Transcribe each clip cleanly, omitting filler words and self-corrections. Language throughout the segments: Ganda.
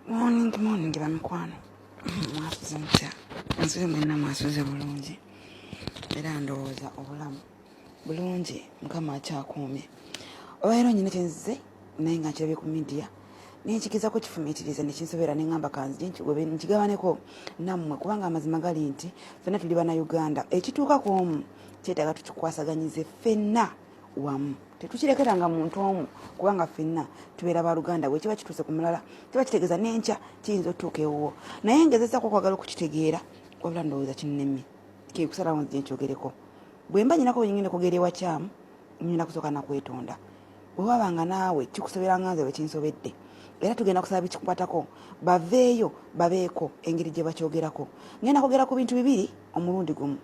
Morning bamikwano. Mwasuze mutya. Nsuze mwenna mwasuze bulungi. Era ndowooza obulamu bulungi Mukama akyakuumye. Olwaleero nnyina kyenzize naye nga nkirabye ku media nenkigezaako kifumiitiriza ne kinsobera ne ŋŋamba kanzije nkigabaneko nammwe kubanga amazima gali nti ffenna tuli bannayuganda. Ekituuka ku omu kyetaaga tukikwasaganyize ffenna wamu. Tetukirekeranga muntu omu kubanga ffenna tubeera baluganda bwe kiba kituuse ku mulala kiba kitegeeza n'enkya kiyinza otuuka ewuwo. Naye ngezezaako okwagala okukitegeera wabula ndowooza kinnemmye kusalawo nzije nkyogereko. Bwe mba nyinako wenyingine kugera ewakyamu nyina kusooka nakwetonda. Bwe wabanga naawe kikusoberanga nze bwe kinsobedde era tugenda kusaba bikikukwatako baveeyo babeeko engeri gye bakyogerako. Ngenda kwogera ku bintu bibiri omulundi gumu.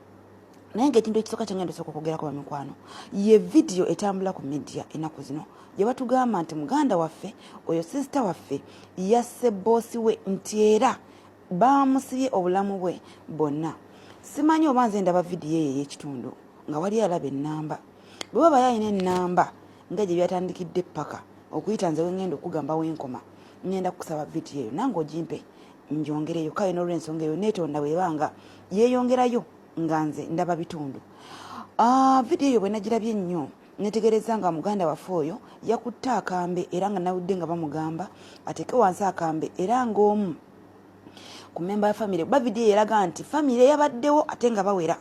Naye ng'ekintu ekisooka kye ngenda osooka okwogerako bamikwano ye vidiyo etambula ku media ennaku zino gye batugamba nti muganda waffe oyo sisita waffe yasse Bossiwe nti era bamusibye obulamu bwe bwonna. Simanyi oba nze ndaba vidiyo eyo ey'ekitundu nga wali alaba ennamba. Bwe waba yalina ennamba nga gye byatandikidde paka okuyita nze wengenda okugamba wenkoma ngenda kukusaba vidiyo eyo nange ogimpe ngyongereyo kale n'olw'ensonga eyo neetonda bwebanga yeeyongerayo nga nze ndaba bitundu. Vidiyo eyo bwe nagirabye ennyo netegereza nga muganda waffe oyo yakutte akambe era nga nawudde nga bamugamba ateeke wansi akambe era ng'omu ku memba ya famire. Ba vidiyo eraga nti famire yabaddewo ate nga bawera.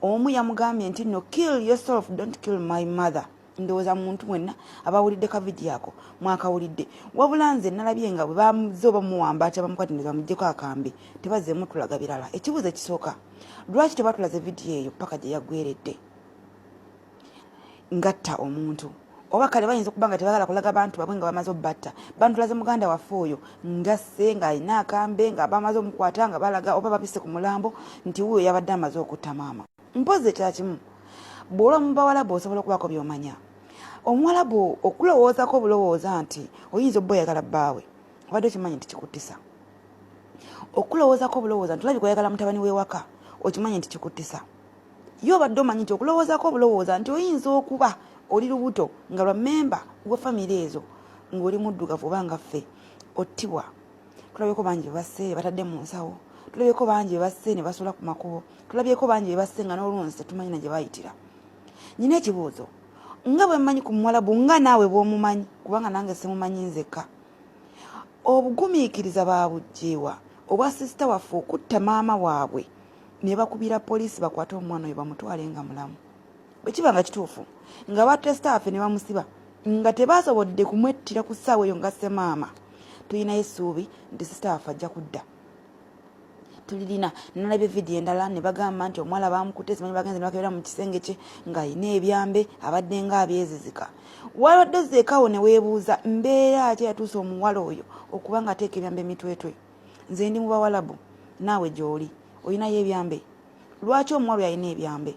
Omu yamugambye nti no, kill yourself, don't kill my mother. Ndowooza muntu mwenna abawulidde ka vidiyo ako mwakawulidde. Wabula nze nalabye nga bwe bamuze oba muwamba ate bamukwatiriza bamuggyeko akambe tebazzeemu tulaga birala. Ekibuuzo ekisooka, lwaki tebatulaze vidiyo eyo paka gye yaggweredde ngatta omuntu? Oba kale bayinza okuba nga tebagala kulaga bantu babwe nga bamaze obbatta. Bantulaze muganda waffe oyo ngasse ng'alina akambe nga bamaze omukwata nga balaga oba babisse ku mulambo nti wuyo yabadde amaze okutta maama. Mpozi ekyakimu bw'olwa mu bawalabu osobola okubaako by'omanya. Omuwalabu okulowoozako obulowooza nti oyinza obba oyagala bbaawe obadde okimanyi nti kikuttisa. Okulowoozako obulowooza nti olabika oyagala mutabani w'ewaka okimanyi nti kikuttisa. Ye obadde omanyi nti okulowoozako obulowooza nti oyinza okuba oli lubuto nga lwa memba gwa famire ezo ng'oli muddugavu oba nga ffe ottibwa. Tulabyeko bangi basse batadde mu nsawo, tulabyeko bangi basse ne basula ku makubo, tulabyeko bangi basse nga n'olunsi tetumanyi na gye bayitira. Nyina ekibuuzo nga bwe mmanyi ku muwalabu nga naawe bw'omumanyi kubanga nange simumanyi nzekka. Obugumiikiriza baabugjeewa obwa sisita waffe okutta maama waabwe ne bakubira poliisi bakwate omwana oyo bamutwale nga mulamu. Bwe kiba nga kituufu nga batte sitaafe ne bamusiba nga tebaasobodde kumwettira ku ssaawa eyo nga ssemaama, tulinayo essuubi nti sisita waffe ajja kudda. Tulirina nalabye vidiyo endala ne bagamba nti omuwala bamukutte simanyi bagenze ne bakebera mu kisenge kye ng'alina ebyambe abadde ng'abyezizika. Wabadde ozzeekaawo ne weebuuza mbeera ate yatuusa omuwala oyo okuba nga ateeka ebyambe emitwetwe. Nze ndi mu bawalabu naawe gy'oli olinayo ebyambe. Lwaki omuwala oyo alina ebyambe?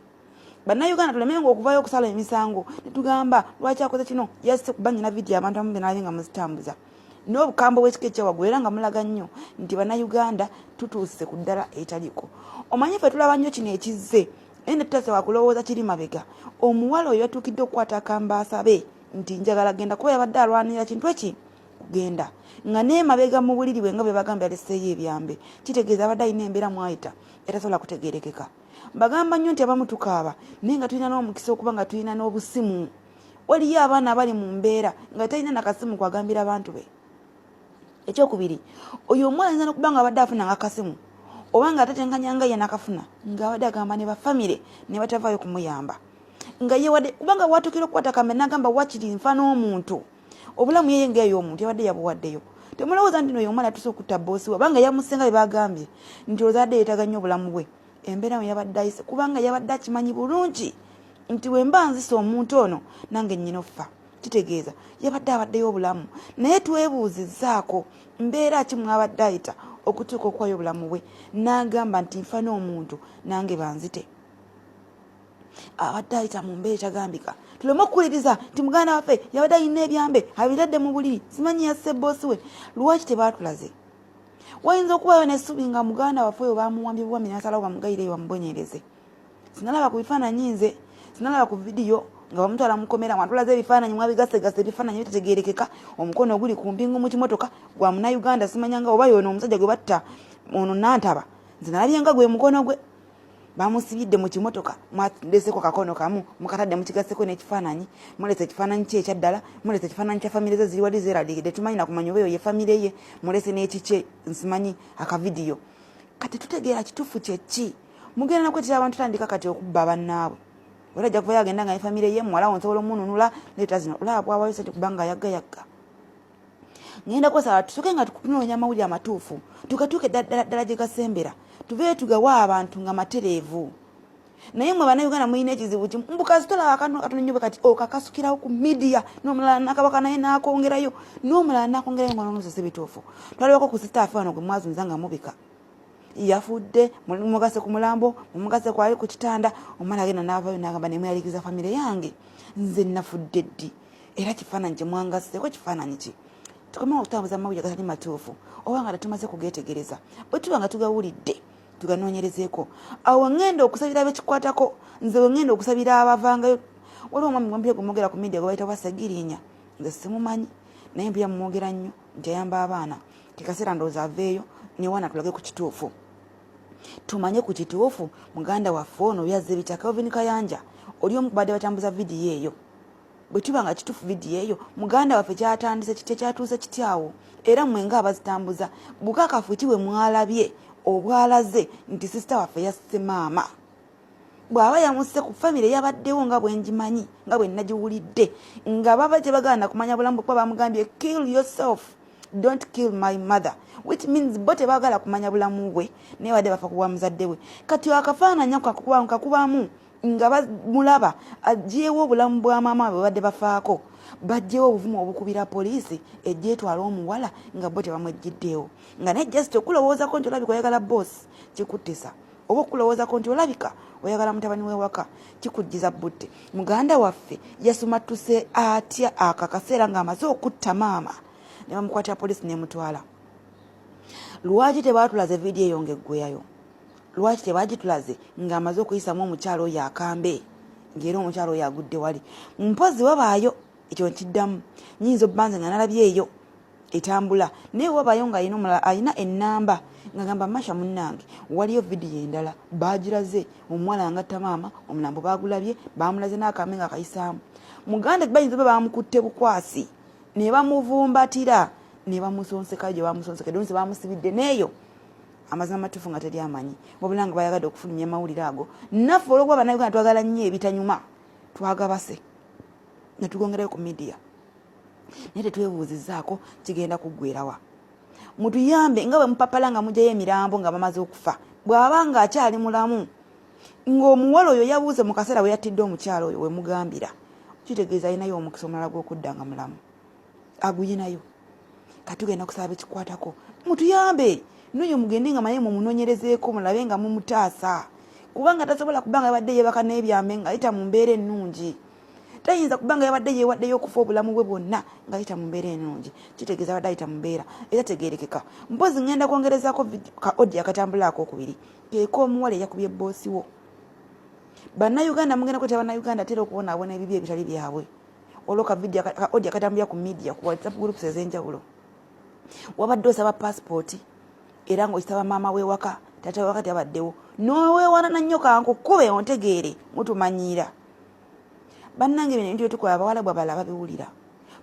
Bannayuganda tulemenga okuvayo okusala emisango ne tugamba lwaki akoze kino yasse kuba nnyina vidiyo abantu abamu be nalabye nga muzitambuza. N'obukambo bw'ekika ekyawaggulu era nga mulaga nnyo nti bannayuganda tutuuse ku ddala etaliiko. Omanyi ffe tulaba nnyo kino ekizze naye ne tutase wakulowooza kiri mabega. Omuwala oyo yatuukidde okukwata akambaasa be nti njagala genda kuba yabadde alwanira kintu eki kugenda nga n'emabega mu buliri bwe nga bwe bagamba yalesseeyo ebyambe. Kitegeeza abadde alina embeera mwayita etasobola kutegeerekeka. Mbagamba nnyo nti abamu tukaaba naye nga tulina n'omukisa okuba nga tulina n'obusimu. Waliyo abaana abali mu mbeera nga talina nakasimu kwagambira abantu be. Ekyokubiri, oyo omwana ayinza n'okuba nga abadde afuna ng'akasimu oba nga atatenkanya nga ye nakafuna ng'abadde agamba ne bafamire ne batavaayo kumuyamba. Nga ye wadde kubanga bw'atuukira okukwata kambe n'agamba wakiri nfa n'omuntu obulamu yeye ng'ey'omuntu yabadde yabuwaddeyo. Temulowooza nti oyo omwana atuuse okutta Bossiwe obanga yamusenga bye bagambye nti ozadde yeetaaga nnyo obulamu bwe. Embeera we yabadde ayise kubanga yabadde akimanyi bulungi nti bwe mba nzise omuntu ono nange nnyina offa. Kitegeeza yabadde abaddeyo obulamu naye twebuuzizzaako mbeera ki mwabadde ayita okutuuka okuwayo obulamu bwe n'agamba nti nfa n'omuntu nange banzite. Abadde ayita mu mbeera etagambika. Tuleme okuwuliriza nti muganda waffe yabadde alina ebyambe abiradde mu buliri simanyi yasse Bossiwe. Lwaki tebaatulaze? Wayinza okubayo n'essuubi nga muganda waffe oyo baamuwambye buwambi n'asalawo bamugayire bamubonyereze. Sinalaba ku bifaananyi nze, sinalaba ku vidiyo nga bamutwala mukomera mwatulaze ebifaananyi mwabigase ebifaananyi bitegeerekeka omukono oguli ku mpingu mu kimotoka gwa Munnayuganda simanyanga oba yono omusajja gwe batta ono Nantaba nze nalabye nga gwe mukono gwe bamusibidde mu kimotoka mwaleseko kakono kamu mukatadde mukigaseko n'ekifaananyi mulese ekifaananyi kye ekyaddala mulese ekifaananyi kya famire ze ziri wali zeeralikidde tumanyi nakumanya oba eyo ye famire ye mulese n'ekikye nsimanyi akavidiyo kati tutegeera kituufu kyeki mugenda nakwetera abantu tandika kati okubba bannaabwe olajja kuva yagenda nga famire ye muwala wonsobola omununula leeta zino olaba bwawayo sente kubanga yagga ngenda kwesaba tusoke nga tukunoonya amawulire amatuufu tukatuuke ddala gye gasembera tuveeyo tugawa abantu nga matereevu naye mwe Bannayuganda muyina ekizibu kimu mbukazi tolaba akantu katono nnyo kati okakasukirawo ku media n'omulala nakabaka naye nakongerayo n'omulala nakongerayo nga nonosese bituufu twalabako ku sitaafu wano gwe mwazunza nga mubika yafudde mugase ku mulambo mugase kwali ku kitanda omwana agenda n'avaayo n'agamba nemweyalikiza famire yange nze nafudde ddi era kifaananyi kye mwangaseko kifaananyi ki tukomao okutambuza amawulire gatali matuufu oba nga tumaze kugeetegereza bwe tuba nga tugawulidde tuganoonyerezeeko awo ngenda okusabira abekikwatako nze we ngenda okusabira abavangayo waliwo omwami gwampira gumwogera ku media gwe bayita Wasagirinya nze simumanyi naye mpira mumwogera nnyo nti ayamba abaana kikaseera ndowooza aveeyo newana tulage ku kituufu tumanye ku kituufu muganda waffe ono yazze bitaka Kelvin Kayanja oli omu kubadde batambuza vidiyo eyo bwe tuba nga kituufu vidiyo eyo muganda waffe kyatandise kyatuuse kityawo era mwenga abazitambuza bukakafu kiwe mwalabye obwalaze nti sisita waffe yasse maama bw'aba yamusse ku famire yabaddewo nga bwenjimanyi nga bwe nagiwulidde nga baba tebagaana kumanya bulamu kuba bamugambye kill yourself don't kill my mother which means bote bagala kumanya bulamu bwe naye wadde bafa kuwa muzadde we kati akafaananya kakubamu nga bamulaba ajeewo obulamu bwa maama bwe badde bafaako bajjewo obuvumu obukubira poliisi ejjeetwala omuwala nga bo tebamwejjiddeewo nga naye just okulowoozako nti olabika oyagala boss kikuttisa oba okulowoozako nti olabika oyagala mutabani wewaka kikujjiza butte muganda waffe yasumattuse atya akakaseera ng'amaze okutta maama ne bamukwatira poliisi n'emutwala lwaki tebaatulaze vidiyo eyo ng'eggweyayo lwaki tebagitulaze ng'amaze okuyisamu omukyalo oyo akambe ng'era omukyalo oyo agudde wali mpozi wabaayo ekyo nkiddamu nyinza obbanze nga nalabye eyo etambula naye wabaayo nga ayina ennamba ng'agamba masha munnange waliyo vidiyo endala baagiraze omuwala ngatta maama omulambo baagulabye baamulaze n'akambe nga akayisaamu muganda bayinza oba bamukutte bukwasi ne bamuvumbatira ne bamusonseka gye bamusonseka donse bamusibidde neeyo amazima matuufu nga teri amanyi wabula nga bayagadde okufulumya amawulire ago naffe olwokuba Bannayuganda twagala nnyo ebitanyuma twagabase ne tugongerayo ku media naye tetwebuuzizzaako kigenda kuggwerawa mutuyambe nga bwe mupapala nga mugyayo emirambo nga bamaze okufa bw'aba nga akyali mulamu ng'omuwala oyo yabuuze mu kaseera we yattidde omukyalo oyo we mugambira kitegeeza alinayo omukisa omulala gw'okudda nga mulamu aguyinayo katugenda kusaba ekikwatako mutuyambe n'oyo mugende nga maye mumunoonyerezeeko mulabe nga mumutaasa kubanga tasobola kubanga yabadde yeebaka n'ebyambe ng'ayita mu mbeera ennungi tayinza kubanga yabadde yeewaddeyo okufa obulamu bwe bwonna ng'ayita mu mbeera ennungi kitegeeza abadde ayita mu mbeera era tegeerekeka mpozi ngenda kwongerezaako ka odi akatambulaako okubiri keeko omuwala eyakubye boosi wo Bannayuganda mugenda kwetaba Bannayuganda atera okubonaabona ebibi ebitali byabwe olwo ka odi akatambulira ku media ku WhatsApp groups ez'enjawulo wabadde osaba passport era ng'okisaba maama wewaka tata wewaka abaddewo n'oweewanana nnyo kankukube ontegeere mutumanyiira bannange bino ebintu byetukola abawala bwabala babiwulira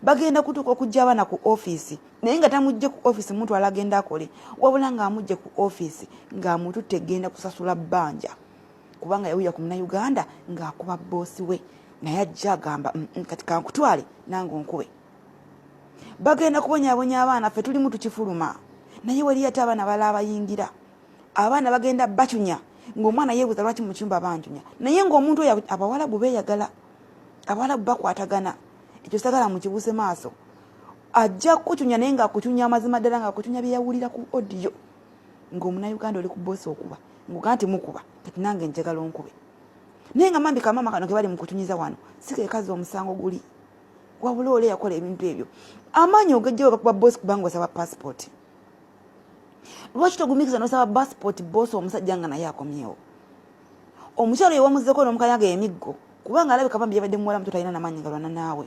bagenda kutuuka okujja abaana ku ofiisi naye nga tamujje ku ofiisi muntu ala agenda akole wabula ng'amujje ku ofiisi ng'amututte egenda kusasula bbanja kubanga yawulira ku Munnayuganda ng'akuba boosi we naye ajja agamba kati kankutwale nange onkube bagenda kubonyaabonya abaana ffe tulimu tukifuluma naye wali ate abaana bala abayingira abaana bagenda bacunya ng'omwana yeebuuza lwaki mu kyumba bancunya naye ng'omuntu oyo abawalabu beeyagala abawalabu bakwatagana ekyo sagala mukibuuse maaso ajja kucunya naye ng'akucunya amazima ddala ng'akucunya bye yawulira ku odiyo ng'Omunnayuganda oli ku boosi okuba ng'ogaa nti mukuba kati nange njagala onkube naye nga mambi kamama kano ke bali mu kucunyiza wano si ke kazi omusango guli wabula ole yakola ebintu ebyo amaanyi ogejjewo gakuba boosi kubanga osaba passport lwaki togumikiza n'osaba passport boosi omusajja nga naye akomyewo omukyalo ye wamuzzeko n'omukanyaga emiggo kubanga alabika bambi yabadde muwala muto talina n'amaanyi galwana naawe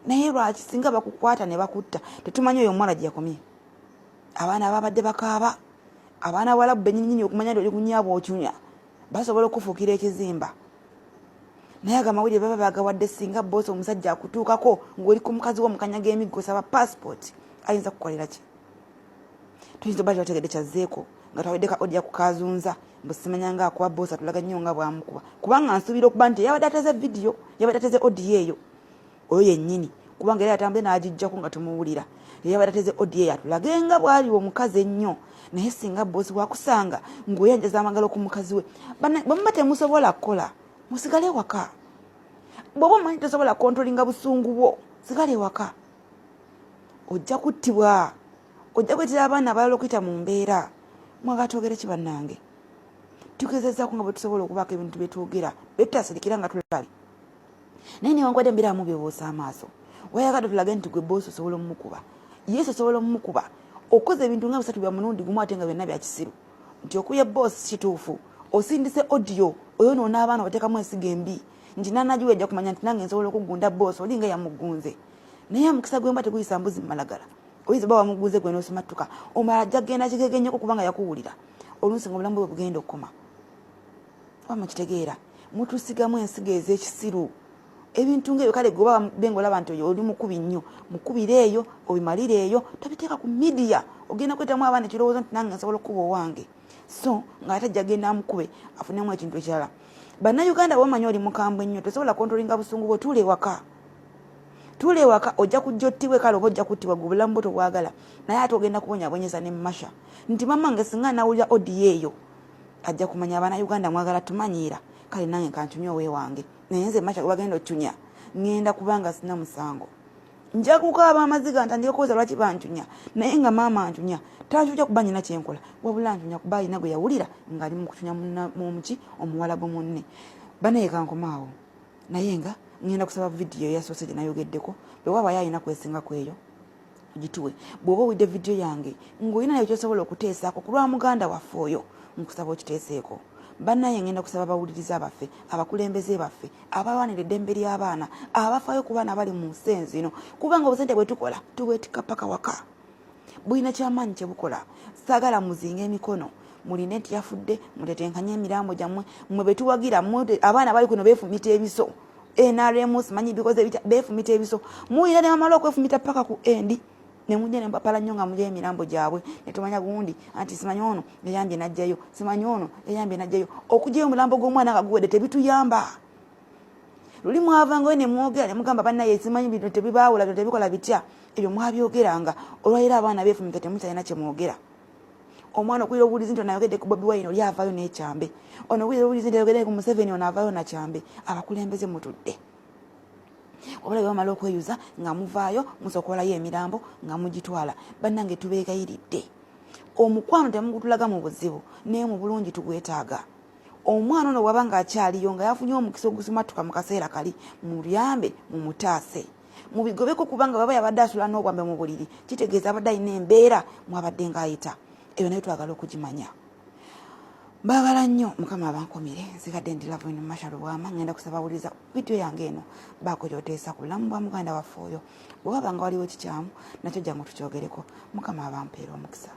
naye lwaki singa bakukwata ne bakutta tetumanyi oyo omuwala gye yakomye abaana ababadde bakaaba abaana bawalabu bennyininyini okumanya nti oli kunyaabwa okyunya basobola okufuukira ekizimba naye agamawulire baba bagawadde singa boosi omusajja akutuukako ng'oli ku mukazi wo mukanyaga emiggo saba passport ayinza kukolera ki tuyinza obba twategedde kyazzeeko nga twaweddeka odya kukazunza mbusimanyanga akuba boosi atulaga nnyo nga bwamukuba kubanga nsuubira okuba nti yabadde ateze vidiyo yabadde ateze odiyo eyo oyo yennyini kubanga era yatambule n'agijjako nga tumuwulira yabadde ateze odiyo eyo atulage nga bwali omukazi ennyo naye singa boosi wakusanga ng'oyanjaza amagalo ku mukazi we bwemuba temusobola kukola musigale waka bw'oba omanyi tosobola kontrolinga busungu bwo sigale waka ojja kuttibwa ojja kwetera abaana abalala okuyita mu mbeera mwaga twogere ki bannange tugezezaako nga bwe tusobola okubaako ebintu bye twogera bye tutasirikira nga tulabi naye newankwadde embeera mu byeboosa amaaso wayagala tulage nti gwe boosi osobola omumukuba yesu osobola omumukuba okoze ebintu nga bisatu bya mulundi gumu ate nga byonna bya kisiru nti okuye boosi kituufu osindise odiyo oyo noona abaana bateekamu ensigo embi nti nanagiwe ejja kumanya nti nange nsobola okugunda boosi oli nga yamugunze naye omukisa gwemba teguyisa mbuzi mu malagala oyinza ba wamugunze gwe n'osimattuka omala ajja kgenda kigegennyeko kubanga yakuwulira oluusi nga obulamu bwe bugenda okukoma oba mukitegeera mutusigamu ensigo ez'ekisiru ebintu ng'ebyo kale gwe oba benga olaba nti oyo oli mukubi nnyo mukubire eyo obimalire eyo tobiteeka ku midiya ogenda kwetamu abaana ekirowoozo nti nange nsobola okukuba owange so nga ate ajja agenda amukube afunemu ekintu ekirala bannayuganda bwomanyi oli mukambwe nnyo tosobola kontrolinga busungu bwo tuule waka ojja kujja ottibwe kale oba ojja kuttibwa gwe obulamu bwo tobwagala naye ate ogenda kubonyabonyeza ne masha nti mamange singa nawulira odiyo eyo ajja kumanya abannayuganda mwagala tumanyiira kale nange kantunya oweewange naye nze masha gwagenda otunya ngenda kubanga sina musango nja kukaaba amaziga ntandika okuweza lwaki bantunya naye nga maama antunya tantunya kuba nyina kyenkola wabula ntunya kuba alina gwe yawulira ng'ali mu kutunya mumuki omuwala gwe munne banaye kankomaawo naye nga ngenda kusaba vidiyo yasoose gye nayogeddeko bwe waba yalina kwesinga kweyo gituwe bw'oba owidde vidiyo yange ng'olina nayo kyosobola okuteesaako ku lwa muganda waffe oyo nkusaba okiteeseeko bannaye ngenda kusaba bawuliriza baffe abakulembeze baffe abalwanira eddembe ly'abaana abafaayo ku baana bali mu nsi enzino kubanga obusente bwe tukola tubwetika paka waka bulina kyamaanyi kye bukola saagala muzinga emikono muline nti yafudde mutetenkanye emirambo gyammwe mmwe be tuwagira abaana bali kuno beefumita ebiso NRM simanyi bikoze bitya beefumita ebiso muyina ne bamala okwefumita paka ku endi ne mujja ne mpapala nnyo nga mulya emirambo gyabwe ne tumanya gundi anti simanyi ono yayambye najjayo simanyi ono yayambye najjayo okugyayo omulambo gw'omwana nga guwedde tebituyamba luli mwavanga ne mwogera ne mugamba bannaye simanyi bino tebibaawula tebikola bitya ebyo mwabyogeranga olwaliro abaana beefumita temukyalina kye mwogera omwana okwira obuulizi nti onayogedde ku Bobi Wine oli avaayo n'ekyambe ono okwira obuulizi nti ayogedde ku Museveni ono avaayo nakyambe abakulembeze mutudde obulabe bamala okweyuza nga muvaayo musokolayo emirambo nga mugitwala bannange tubeegayiridde omukwano temugutulaga mu buzibu naye mu bulungi tugwetaaga omwana ono bwaba ng'akyaliyo nga yafunye omukisa ogusumatuka mu kaseera kali muyambe mumutaase mubigobeko kubanga baba yabadde asula n'obwambe mu buliri kitegeeza abadde alina embeera mwabadde ng'ayita eyo naye twagala okugimanya mbagala nnyo mukama abankomere nsigadde ndi lovelyne masha lubwama ngenda kusaba bawuliriza vidiyo yange eno baako kyoteesa ku bulamu bwa muganda waffe oyo bwe waba nga waliwo kikyamu nakyo jangu tukyogereko mukama abampeera omukisa